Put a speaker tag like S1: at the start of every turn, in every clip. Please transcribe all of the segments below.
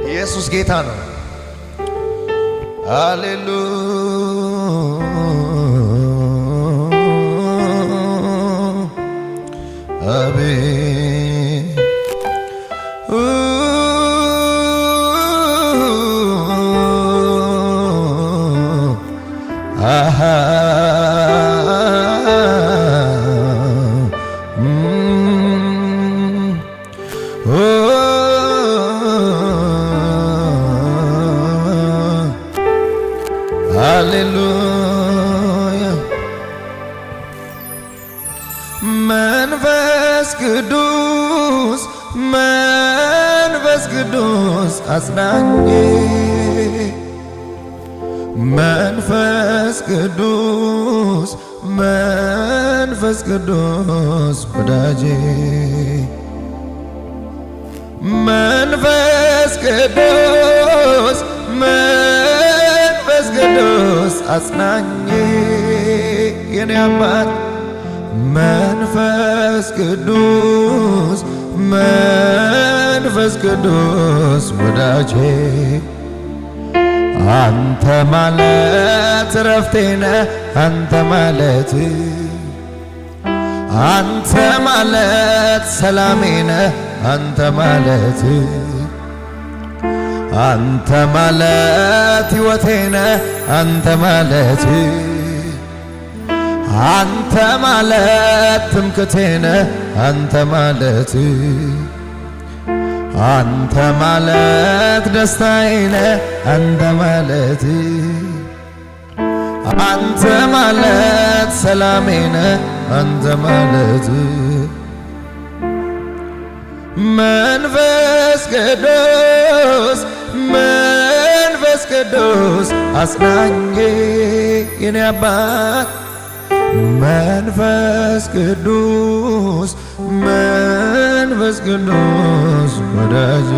S1: ኢየሱስ ጌታ ነው። ሃሌሉያ አሜን። አሃ ሃሌሉያ መንፈስ ቅዱስ መንፈስ ቅዱስ አጽናኝ መንፈስ ቅዱስ መንፈስ ቅዱስ ወዳጄ መንፈስ ቅዱስ መንፈስ ቅዱስ አጽናኝ የኔ አባት መንፈስ ቅዱስ መንፈስ ቅዱስ ወዳጄ አንተ ማለት ረፍቴ ነህ አንተ ማለት አንተ ማለት ሰላሜ ነህ አንተ ማለት አንተ ማለት ሕይወቴ ነህ አንተ ማለት አንተ ማለት ትምክህቴ ነህ አንተ ማለት አንተ ማለት ደስታዬ ነህ አንተ ማለት አንተ ማለት ሰላሜ ነህ አንተ ማለት መንፈስ ቅዱስ መንፈስ ቅዱስ አጽናኝ የኔ አባት መንፈስ ቅዱስ መንፈስ ቅዱስ ወዳጄ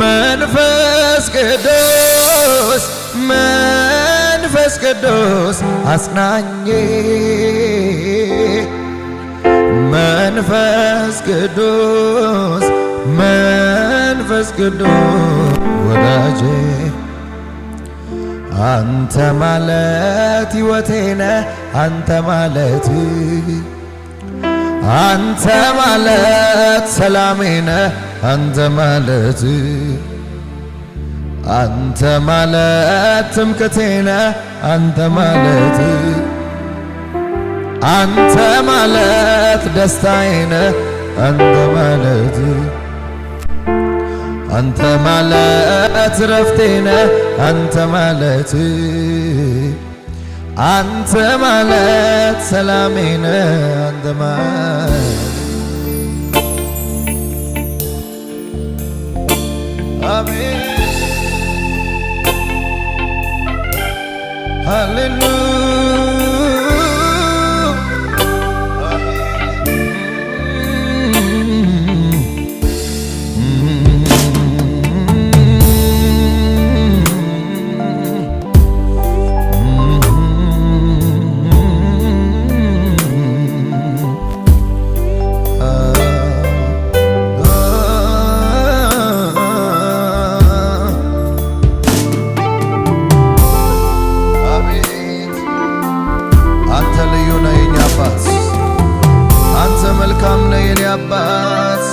S1: መንፈስ ቅዱስ መንፈስ ቅዱስ አጽናኝ መንፈስ ቅዱስ መንፈስ ቅዱስ ወዳጄ አንተ ማለት ሕይወቴ ነህ አንተ ማለት አንተ ማለት ሰላሜ ነህ አንተ ማለት አንተ ማለት ትምክህቴ ነህ አንተ ማለት አንተ ማለት ደስታዬ ነህ አንተ ማለት አንተ ማለት ረፍቴ ነህ አንተ ማለት አንተ ማለት ሰላሜ ነህ አንተ ማለት አሜን ሃሌሉያ መልካም ነህ የኔ አባት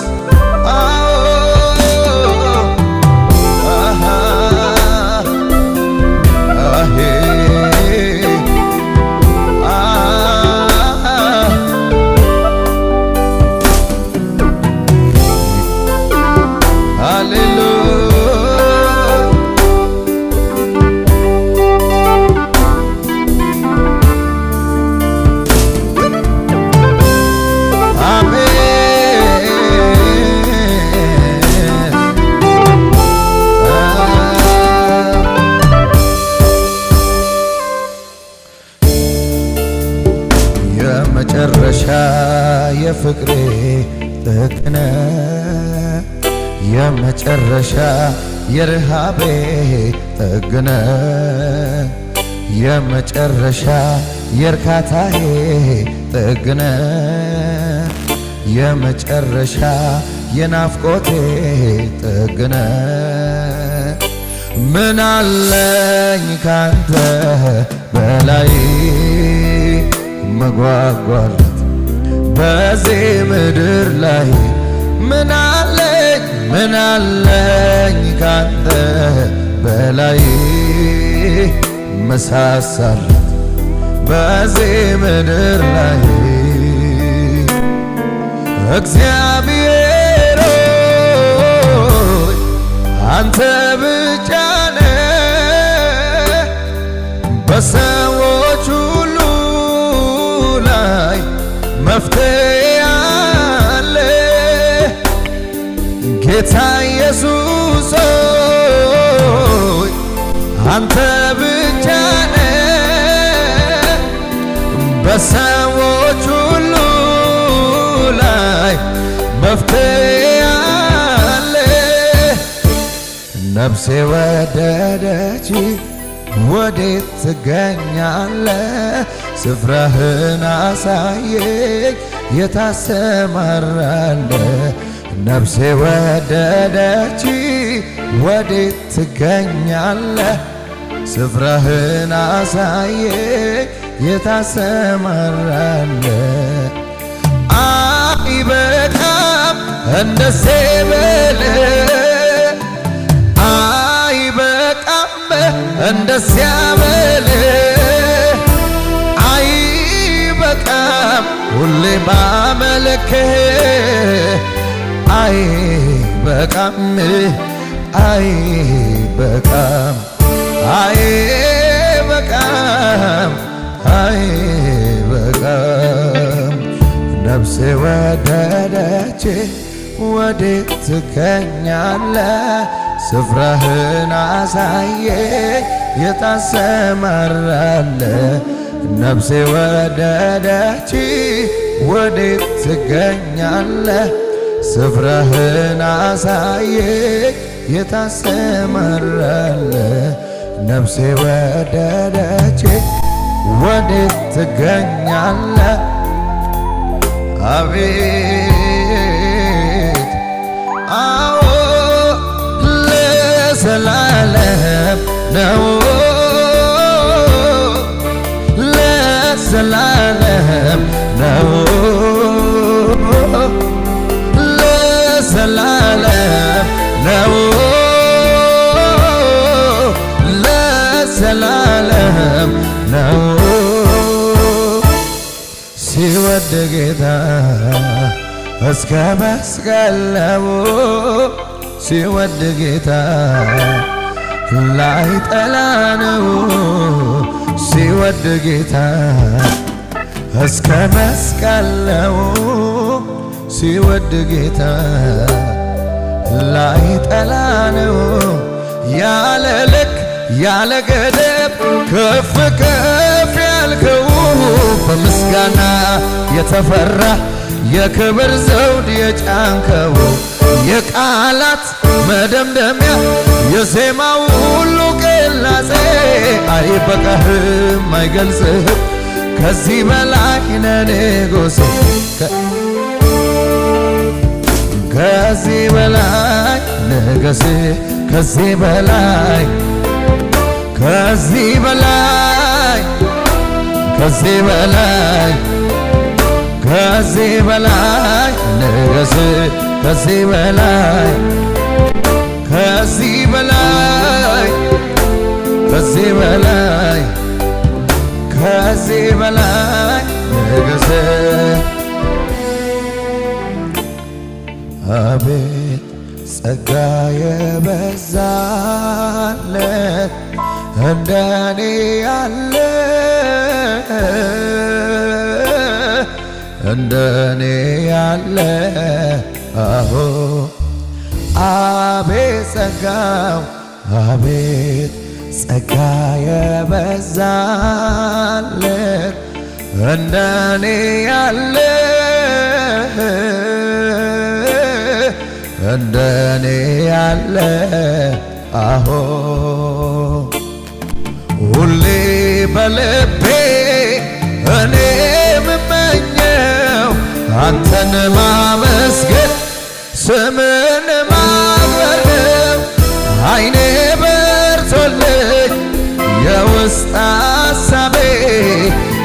S1: የመጨረሻ የፍቅሬ ጥግ ነህ የመጨረሻ የረሃቤ ጥግ ነህ የመጨረሻ የእርካታዬ ጥግ ነህ የመጨረሻ የናፍቆቴ ጥግነ ምን አለኝ ካንተ በላይ መጓጓለት በዚህ ምድር ላይ ምን አለኝ ካንተ በላይ መሳሳለት በዚህ ምድር ላይ እግዚአብሔር ሆይ አንተ ብቻ ነህ በሰዎች ሁሉ ላይ መፍትሄ አለ ጌታ ኢየሱስ ሆይ አንተ ብቻ ነህ በሰዎች ሁሉ ላይ መፍትሄ አለ ነፍሴ ወደደች ወዴት ትገኛለህ ስፍራህን አሳየኝ የታሰማራለህ ነፍሴ ወደደች ወዴት ትገኛለህ ስፍራህን አሳየኝ የታሰማራለህ አይበቃም እንደዚህ በልህ አይበቃም እንደዚያ በልህ አይበቃም ሁሌ ባመልክህ አይበቃም አይበቃም አይበቃም አይበቃም ነፍሴ ወደደች ወዴት ትገኛለህ ስፍራህን አሳየኝ የታሰማራለህ ነፍሴ ወደደች ወዴት ትገኛለህ ስፍራህን አሳየኝ የታሰማራለህ ነፍሴ ወደደች ወዴት ትገኛለህ አቤት አዎ ለዘላለም ነው ለዘላለም ነው ለዘላለም ነው ለዘላለም ነው ሲወድ ጌታ እስከ መስቀል ነው ሲወድ ጌታ ላይጠላ ነው ሲወድ ጌታ እስከ መስቀል ነው ሲወድ ጌታ ላይጠላ ነው ያለ ልክ ያለ ገደብ ከፍ ከፍ ያልከው በምስጋና የተፈራ የክብር ዘውድ የጫንከው የቃላት መደምደሚያ የዜማው ሁሉ ቅላጼ አይበቃህም አይገልጽህም ከዚህ በላይ ነህ ንጉሴ ከዚህ በላይ ንገስ ከዚህ በላይ ከዚህ በላይ ከዚህ በላይ ከዚህ በላይ ንገስ ከዚህ በላይ ከዚህ በላይ ከዚህ በላይ ከዚህ በላይ ንገስ አቤት ጸጋ የበዛለት እንደኔ ያለ እንደኔ ያለ አዎ አቤት ጸጋው አቤት ጸጋ የበዛለት እንደኔ ያለ እንደኔ ያለ አዎ ሁሌ በልቤ እኔ የምመኘው አንተ አንተን ማመስገን ስምን ማክበር ነው። አይኔ በርቶልኝ የውስጥ አሳቤ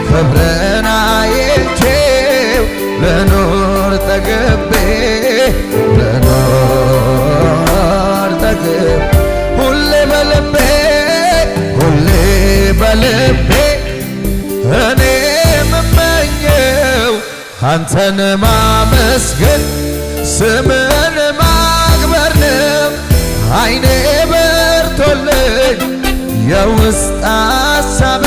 S1: ክብርን አይቼው ልኖር ጠግቤ ልኖር ጠግቤ ሁሌ በልቤ እኔ የምመኘው አንተን ማመስገን ስምን ማክበር ነው። አይኔ በርቶልኝ የውስጥ አሳቤ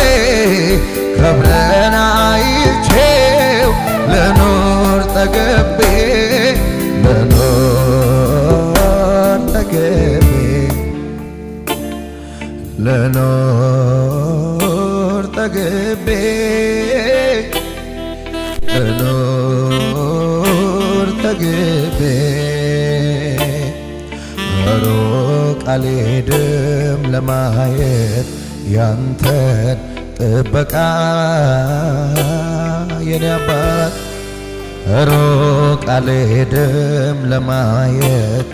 S1: ክብርን አይቼው ልኖር ጠግቤ ልኖር ጠግቤ ልኖር ጠግቤ ልኖር ጠግቤ ሩቅ አልሄድም ለማየት ያንተን ጥበቃ የኔ አባት ሩቅ አልሄድም ለማየት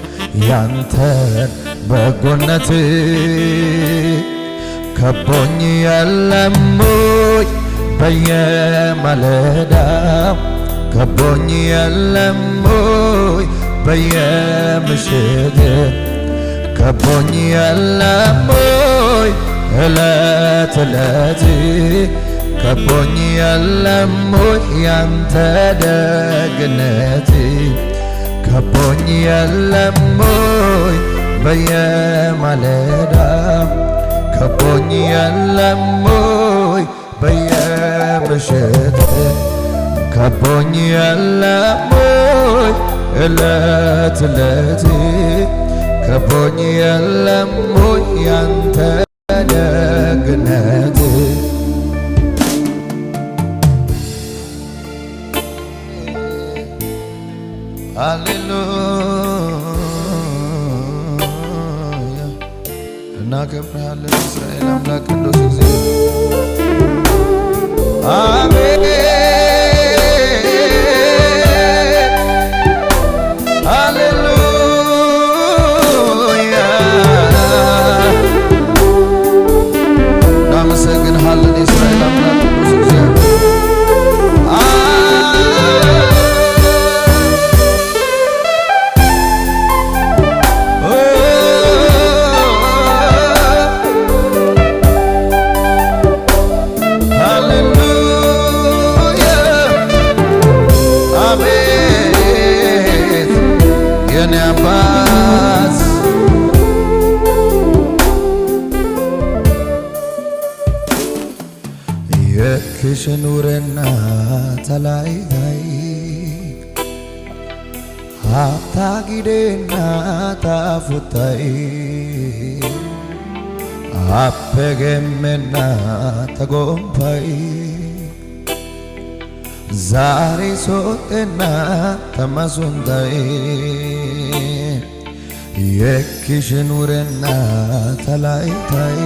S1: ያንተን በጎነት ከቦኝ የለም ወይ በየማለዳው ከቦኝ የለም ወይ በየምሽት ከቦኝ የለም ወይ እለት እለት ከቦኝ የለም ወይ ያንተ ደግነት ከቦኝ የለም ወይ በየማለዳ ከቦኝ የለም ወይ በየምሽት ከቦኝ የለም ወይ እለት እለት ከቦኝ የለም ወይ ያንተ ደግነት ሃሌሉያ እናከብርሃለን እስራኤል አምላክ ቅዱስ እግዚአብሔር አሜን ሃሌሉያ እናመሰግንሃለን እስራኤል አምላክ ቅዱስ እግዚአብሔር የክሽኑርና ተላይታይ አታጊዴና ታፉታይ አፐገመና ተጎንፋይ ዛሬ ሶጤና ተማሱንታይ የክሽኑርና ተላይታይ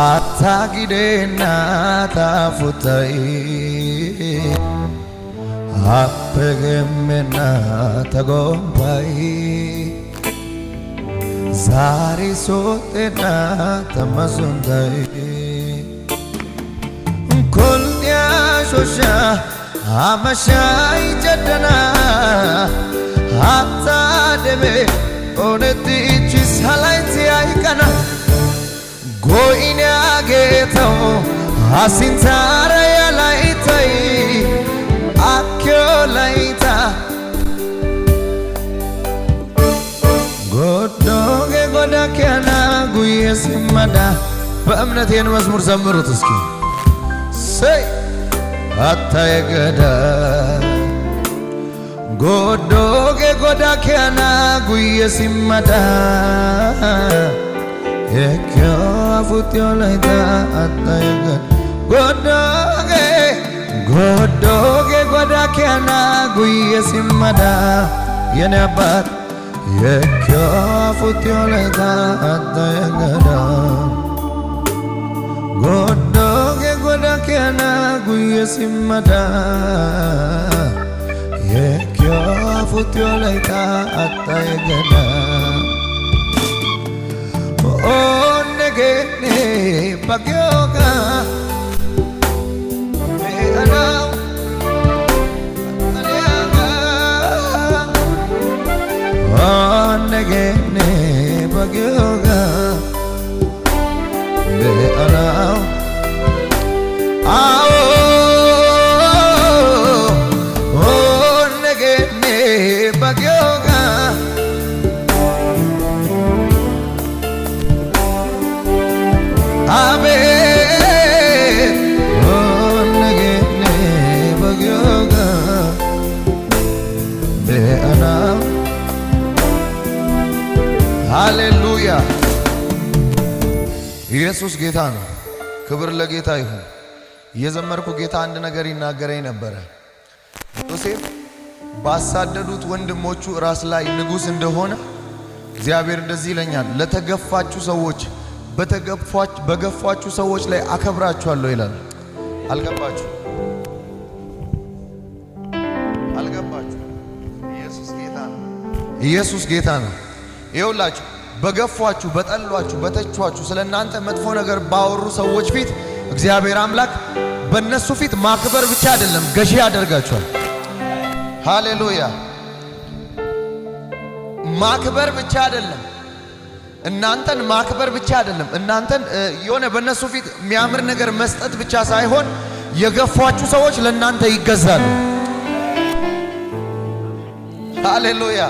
S1: አታጊዴና ታፉታይ አፐገመና ተጎንፋይ ዛሬ ሶጤና ተማሱንታይ ኮልያ ሾሻ አመሻይ ጀደና አታ ደቤ ኦነቲቺ ሳላይቲ አይቀና ጎይኔ አጌተው አሲንታረ ያላይታይ አክዮ ላይታ ጎዶጌ ጎዳኪያና ጉዬ ሲመዳ በእምነት ይህን መዝሙር ዘምሩት እስኪ ሰይ አታየገዳ ጎዶጌ ጎዳኪያና ጉዬ ሲመዳ የኪዮ አፉትዮ ላይታ አታየገዳ ጎዶጌ ጎዳኪያና ጉዬ ሲመዳ የኔ አባት የኪዮ አፉትዮ ላይታ አታየገዳ ጎዶጌ ጎዳኪ kena guye simada ye kyo futyo laita atayegana oh negene bagyoga me anao aniaga oh negene bagyoga me anao oh negene bagyoga abe oh negene bagyoga be ana ሃሌሉያ ኢየሱስ ጌታ ነው። ክብር ለጌታ ይሁን። የዘመርኩ ጌታ አንድ ነገር ይናገረኝ ነበር። ዮሴፍ ባሳደዱት ወንድሞቹ ራስ ላይ ንጉስ እንደሆነ እግዚአብሔር እንደዚህ ይለኛል፣ ለተገፋችሁ ሰዎች በገፋችሁ ሰዎች ላይ አከብራችኋለሁ ይላል። አልገባችሁ? ኢየሱስ ጌታ ነው። ኢየሱስ ጌታ ነው። ይኸውላችሁ በገፏችሁ፣ በጠሏችሁ፣ በተቿችሁ ስለናንተ መጥፎ ነገር ባወሩ ሰዎች ፊት እግዚአብሔር አምላክ በእነሱ ፊት ማክበር ብቻ አይደለም ገዢ ያደርጋቸዋል። ሃሌሉያ! ማክበር ብቻ አይደለም፣ እናንተን ማክበር ብቻ አይደለም፣ እናንተን የሆነ በእነሱ ፊት የሚያምር ነገር መስጠት ብቻ ሳይሆን የገፏችሁ ሰዎች ለእናንተ ይገዛሉ። ሃሌሉያ!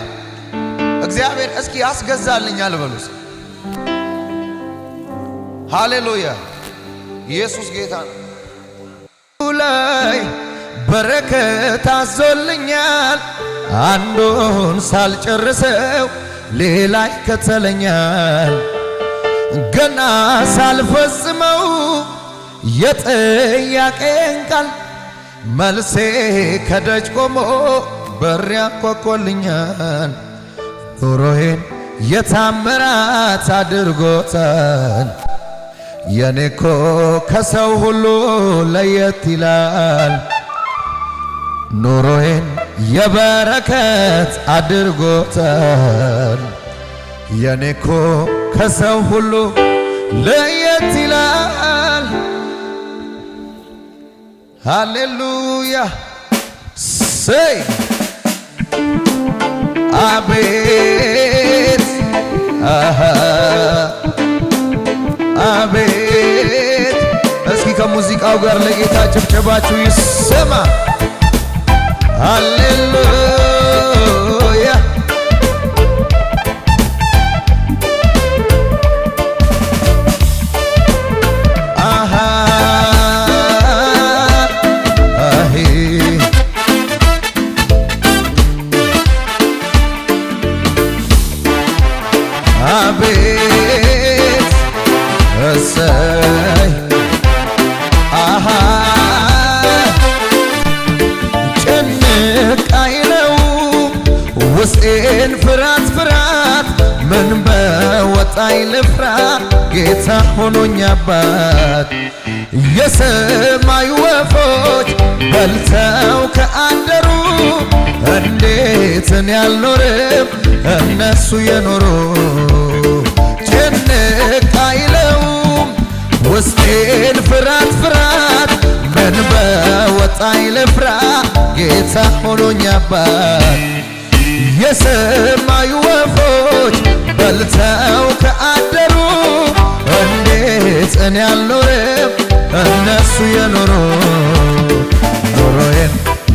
S1: እግዚአብሔር እስኪ ያስገዛልኛል በሉስ። ሃሌሉያ! ኢየሱስ ጌታ ነው። ላይ በረከት አዞልኛል፣ አንዱን ሳልጨርሰው ሌላ ይከተለኛል። ገና ሳልፈጽመው የጥያቄን ቃል መልሴ ከደጅ ቆሞ በር ያንኳኳልኛል። ኑሮዬን የታምራት አድርጎታል። የኔኮ ከሰው ሁሉ ለየት ይላል። ኑሮዬን የበረከት አድርጎታል። የኔኮ ከሰው ሁሉ ለየት ይላል። ሃሌሉያ ሰይ አቤት አቤት። እስኪ ከሙዚቃው ጋር ለጌታ ጭብጨባችሁ ይሰማ። ሃሌሉያ አቤት እሰይ ጭንቅ አይለውም ውስጤን ፍርሃት ምን በወጣኝ ልፍራ ጌታ ሆኖኝ አባት። የሰማይ ወፎች በልተው ከአደሩ እንዴት እኔ አልኖርም እነሱ የኖሩ። ጭንቅ አይለውም ውስጤን ፍርሃት ምን በወጣኝ ልፍራ ጌታ ሆኖኝ አባት። የሰማይ ወፎች በልተው ከአደሩ እንዴት እኔ አልኖርም እነሱ የኖሩ። ኑሮዬን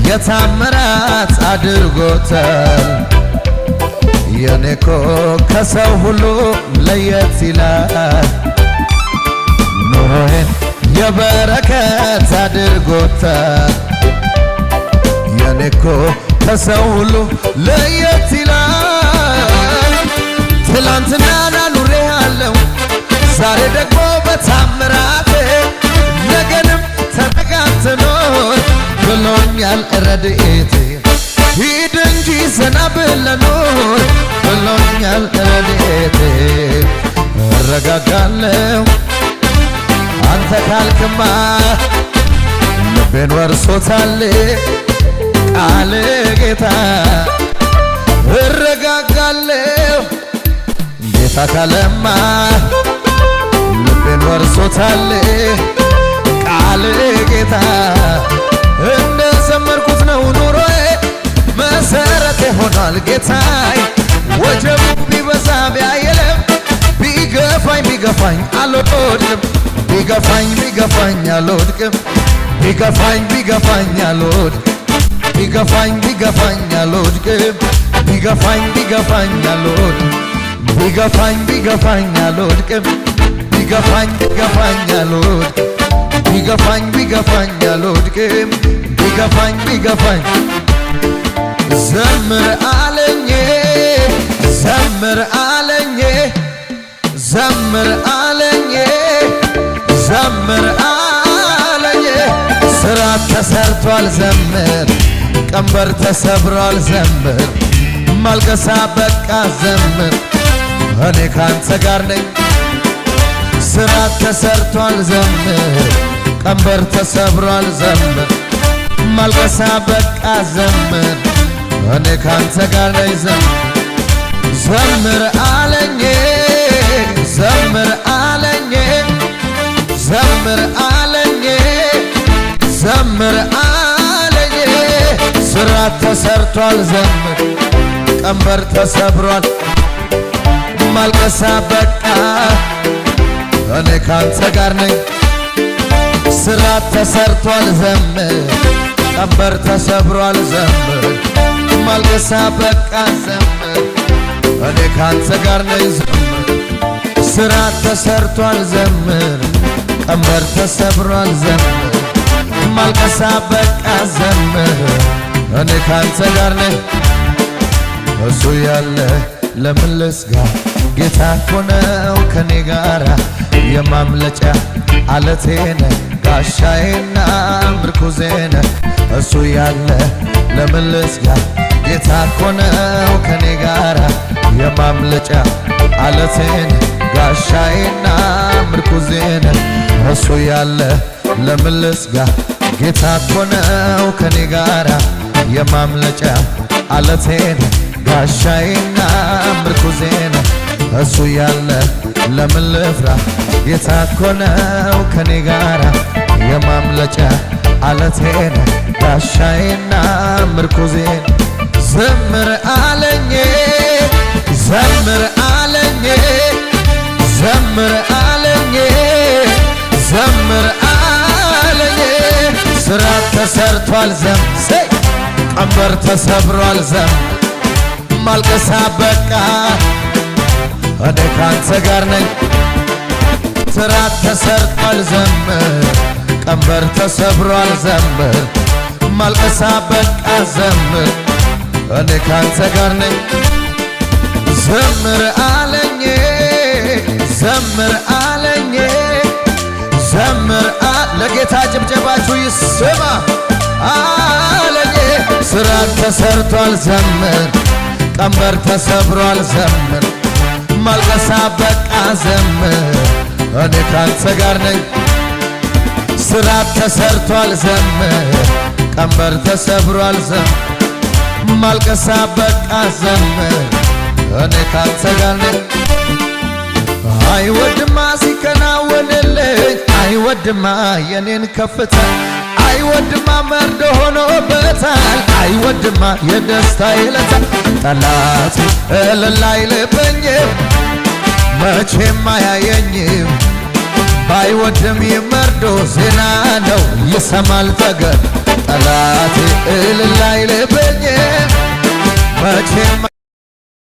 S1: የታምራት አድርጎታል። የኔኮ ከሰው ሁሉ ለየት ይላል። ኑሮዬን የበረከት አድርጎታል። የኔኮ ከሰው ሁሉ ለየት ይላል። ትላንትና ኑሬ አለው ዛሬ ደግሞ በታምራት ነገንም ተረጋግተ ኖር ብሎኛል ረድኤቴ። ሂድ እንጂ ዘና ብለህ ኖር ብሎኛል ረድኤቴ። እረጋጋለሁ አንተ ካልክማ ልቤን ወርሶታል ቃል ጌታ እረጋጋለሁ ጌታ ካለማ ልቤን ወርሶታል ቃል ጌታ እንደ ዘመርኩት ነው ኑሮዬ መሰረቴ ሆኗል ጌታዬ ወጀቡ ቢበዛ ቢያየለም ቢገፋኝ አልወድቅም ቢገፋኝ አልወድቅም ቢገፋኝ አልወድቅም ቢገፋኝ አልወድቅም ቢገፋኝ አልወድቅም ቢገፋኝ አልወድቅም ቢገፋኝ አልወድቅም ቢገፋኝ አልወድቅም ቢገፋኝ ዘምር አለኝ ዘምር አለኝ ዘምር አለኝ ዘምር አለኝ ስራ ተሰርቷል ዘምር ቀንበር ተሰብሯል ዘምር ማልቀሳ በቃ ዘምር እኔ ካንተ ጋር ነኝ ስራ ተሰርቷል ዘምር ቀንበር ተሰብሯል ዘምር ማልቀሳ በቃ ዘምር እኔ ካንተ ጋር ነኝ ዘምር አለኝ ዘምር አለኝ ዘምር አለኝ ዘምር አለኝ ስራ ተሰርቷል ዘምር ቀንበር ተሰብሯል ማልቀሳ በቃ እኔ ካንተ ጋር ነኝ ስራ ተሰርቷል ዘምር ቀንበር ተሰብሯል ዘምር ማልቀሳ በቃ ዘምር እኔ ካንተ ጋር ነኝ ዘምር ስራ ተሰርቷል ዘምር ቀንበር ተሰብሯል ዘምር ማልቀሳ በቃ ዘምር እኔ ካንተ ጋር ነኝ እሱ ያለ ለምን ልስጋ ጌታ እኮ ነው ከኔ ጋራ የማምለጫ አለቴ ነህ ጋሻዬና ምርኩዜ ነህ እሱ ያለ ለምን ልስጋ ጌታ እኮ ነው ከኔ ጋራ የማምለጫ አለቴ ነህ ጋሻዬና ምርኩዜ ነህ እሱ ያለ ለምን ልስጋ ጌታ እኮ ነው ከኔ ጋራ የማምለጫ አለቴ ነህ ጋሻዬና ምርኩዜ ነህ እሱ ያለ ለምን ልፍራ ጌታ እኮ ነው ከኔ ጋራ የማምለጫ አለቴ ነህ ጋሻዬና ምርኩዜ ዘምር አለኝ ዘምር አለኝ ዘምር አለኝ ዘምር አለኝ ስራ ተሰርቷል ዘምር ቀንበር ተሰብሯል ዘምር ማልቀሳ በቃ እኔ ካንተ ጋር ነኝ ስራ ተሰርቷል ዘምር ቀንበር ተሰብሯል ዘምር ማልቀሳ በቃ ዘምር እኔ ካንተ ጋር ነኝ ዘምር አለኝ ዘምር አለኝ ዘምር ለጌታ ጭብጨባችሁ ይስማ አለኝ ስራ ተሰርቷል ዘምር ቀንበር ተሰብሯል ዘምር ማልቀሳ በቃ ዘምር እኔ ካንተ ጋር ነኝ ስራ ተሰርቷል ዘምር ቀንበር ተሰብሯል ዘምር ማልቀሳ በቃ ዘምር እኔ ካንተ ጋር ነኝ አይወድማ ሲከናወንልኝ አይወድማ የኔን ከፍታ አይወድማ መርዶ ሆኖበታል አይወድማ የደስታ ይለታ ጠላት እልል አይልብኝም መቼም አያየኝም ባይወድም የመርዶ ዜና ነው ይሰማል ተገን ጠላት እልል አይልብኝም መቼም